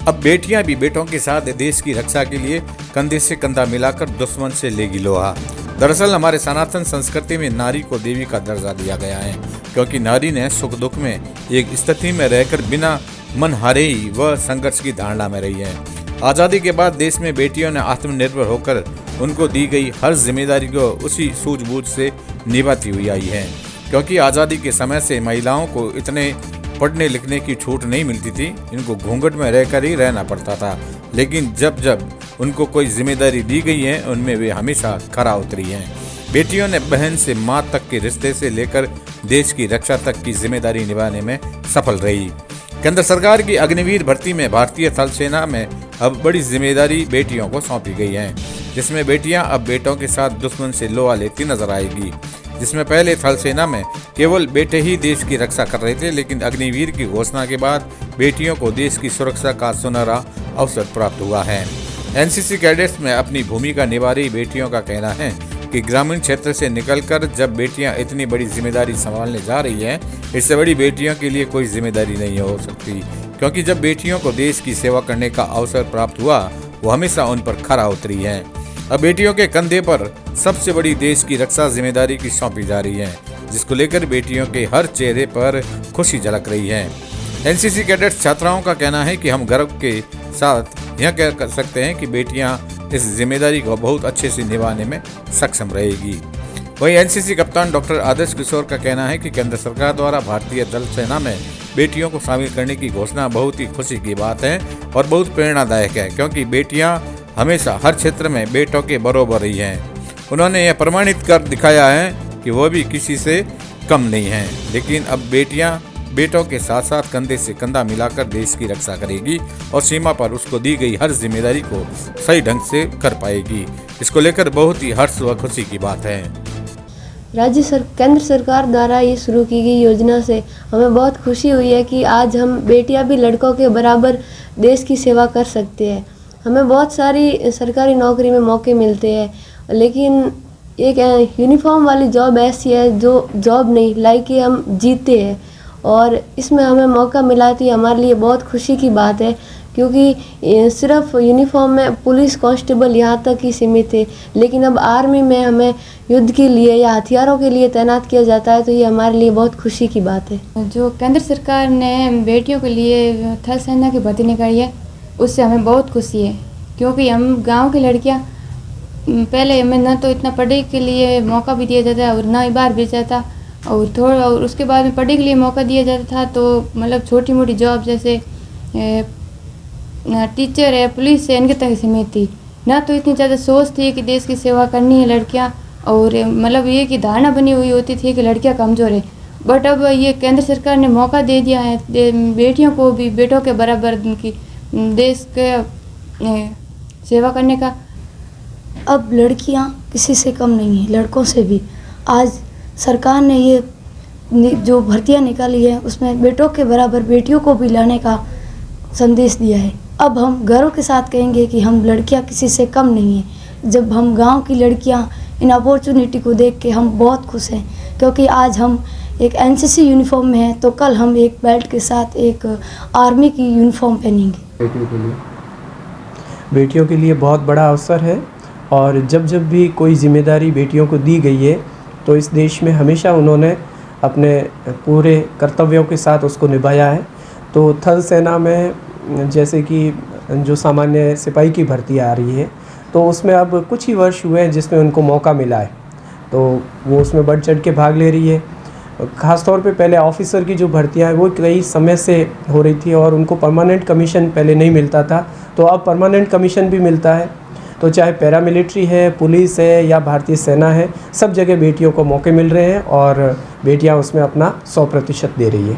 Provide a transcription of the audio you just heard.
अब बेटियां भी बेटों के साथ देश की रक्षा के लिए कंधे से कंधा मिलाकर दुश्मन से लेगी लोहा। दरअसल हमारे सनातन संस्कृति में नारी को देवी का दर्जा दिया गया है, क्योंकि नारी ने सुख दुख में एक स्थिति में रहकर बिना मन हारे ही वह संघर्ष की धारणा में रही है। आज़ादी के बाद देश में बेटियों ने आत्मनिर्भर होकर उनको दी गई हर जिम्मेदारी को उसी सूझबूझ से निभाती हुई आई है, क्योंकि आज़ादी के समय से महिलाओं को इतने पढ़ने लिखने की छूट नहीं मिलती थी, इनको घूंघट में रहकर ही रहना पड़ता था। लेकिन जब जब उनको कोई जिम्मेदारी दी गई है, उनमें वे हमेशा खरा उतरी हैं। बेटियों ने बहन से माँ तक के रिश्ते से लेकर देश की रक्षा तक की जिम्मेदारी निभाने में सफल रही। केंद्र सरकार की अग्निवीर भर्ती में भारतीय थल सेना में अब बड़ी जिम्मेदारी बेटियों को सौंपी गई है, जिसमें बेटियां अब बेटों के साथ दुश्मन से लोहा लेती नजर आएगी। जिसमें पहले थल सेना में केवल बेटे ही देश की रक्षा कर रहे थे, लेकिन अग्निवीर की घोषणा के बाद बेटियों को देश की सुरक्षा का सुनहरा अवसर प्राप्त हुआ है। एनसीसी कैडेट्स में अपनी भूमिका निभा रही बेटियों का कहना है कि ग्रामीण क्षेत्र से निकलकर जब बेटियां इतनी बड़ी जिम्मेदारी संभालने जा रही हैं, इससे बड़ी बेटियों के लिए कोई जिम्मेदारी नहीं हो सकती, क्योंकि जब बेटियों को देश की सेवा करने का अवसर प्राप्त हुआ, वो हमेशा उन पर खरा उतरी है। अब बेटियों के कंधे पर सबसे बड़ी देश की रक्षा जिम्मेदारी की सौंपी जा रही है, जिसको लेकर बेटियों के हर चेहरे पर खुशी झलक रही है। एनसीसी कैडेट्स छात्राओं का कहना है कि हम गर्व के साथ यह कह सकते हैं कि बेटियां इस जिम्मेदारी को बहुत अच्छे से निभाने में सक्षम रहेगी। वहीं एनसीसी कप्तान डॉक्टर आदर्श किशोर का कहना है कि केंद्र सरकार द्वारा भारतीय थल सेना में बेटियों को शामिल करने की घोषणा बहुत ही खुशी की बात है और बहुत प्रेरणादायक है, क्योंकि बेटियां हमेशा हर क्षेत्र में बेटों के बराबर रही हैं। उन्होंने यह प्रमाणित कर दिखाया है कि वो भी किसी से कम नहीं हैं। लेकिन अब बेटियां बेटों के साथ साथ कंधे से कंधा मिलाकर देश की रक्षा करेगी और सीमा पर उसको दी गई हर जिम्मेदारी को सही ढंग से कर पाएगी। इसको लेकर बहुत ही हर्ष व खुशी की बात है। केंद्र सरकार द्वारा ये शुरू की गई योजना से हमें बहुत खुशी हुई है कि आज हम बेटियां भी लड़कों के बराबर देश की सेवा कर सकते हैं। हमें बहुत सारी सरकारी नौकरी में मौके मिलते हैं, लेकिन एक यूनिफॉर्म वाली जॉब ऐसी है जो जॉब नहीं लाई कि हम जीते हैं, और इसमें हमें मौका मिला तो हमारे लिए बहुत खुशी की बात है, क्योंकि सिर्फ यूनिफॉर्म में पुलिस कांस्टेबल यहाँ तक ही सीमित थे, लेकिन अब आर्मी में हमें युद्ध के लिए या हथियारों के लिए तैनात किया जाता है, तो ये हमारे लिए बहुत खुशी की बात है। जो केंद्र सरकार ने बेटियों के लिए थल सेना की भर्ती निकाली है, उससे हमें बहुत खुशी है, क्योंकि हम गांव की लड़कियां पहले हमें न तो इतना पढ़ाई के लिए मौका भी दिया जाता और ना ही बाहर भेजा जाता, और उसके बाद में पढ़ाई के लिए मौका दिया जाता था तो मतलब छोटी मोटी जॉब जैसे टीचर है, पुलिस है, इनके तक सीमित थी। ना तो इतनी ज़्यादा सोच थी कि देश की सेवा करनी है लड़कियां, और मतलब ये की धारणा बनी हुई होती थी कि लड़कियां कमज़ोर है। बट अब ये केंद्र सरकार ने मौका दे दिया है बेटियों को भी बेटों के बराबर की देश के सेवा करने का। अब लड़कियां किसी से कम नहीं हैं, लड़कों से भी। आज सरकार ने ये जो भर्तियां निकाली है उसमें बेटों के बराबर बेटियों को भी लाने का संदेश दिया है। अब हम गर्व के साथ कहेंगे कि हम लड़कियां किसी से कम नहीं हैं। जब हम गांव की लड़कियां इन अपॉर्चुनिटी को देख के हम बहुत खुश हैं, क्योंकि आज हम एक एनसीसी यूनिफॉर्म में हैं तो कल हम एक बेल्ट के साथ एक आर्मी की यूनिफॉर्म पहनेंगे। बेटियों के लिए बहुत बड़ा अवसर है, और जब जब भी कोई जिम्मेदारी बेटियों को दी गई है तो इस देश में हमेशा उन्होंने अपने पूरे कर्तव्यों के साथ उसको निभाया है। तो थल सेना में जैसे कि जो सामान्य सिपाही की भर्ती आ रही है, तो उसमें अब कुछ ही वर्ष हुए हैं जिसमें उनको मौका मिला है, तो वो उसमें बढ़ चढ़ के भाग ले रही है। ख़ास तौर पे पहले ऑफिसर की जो भर्तियां हैं वो कई समय से हो रही थी और उनको परमानेंट कमीशन पहले नहीं मिलता था, तो अब परमानेंट कमीशन भी मिलता है। तो चाहे पैरामिलिट्री है, पुलिस है या भारतीय सेना है, सब जगह बेटियों को मौके मिल रहे हैं और बेटियां उसमें अपना 100% दे रही है।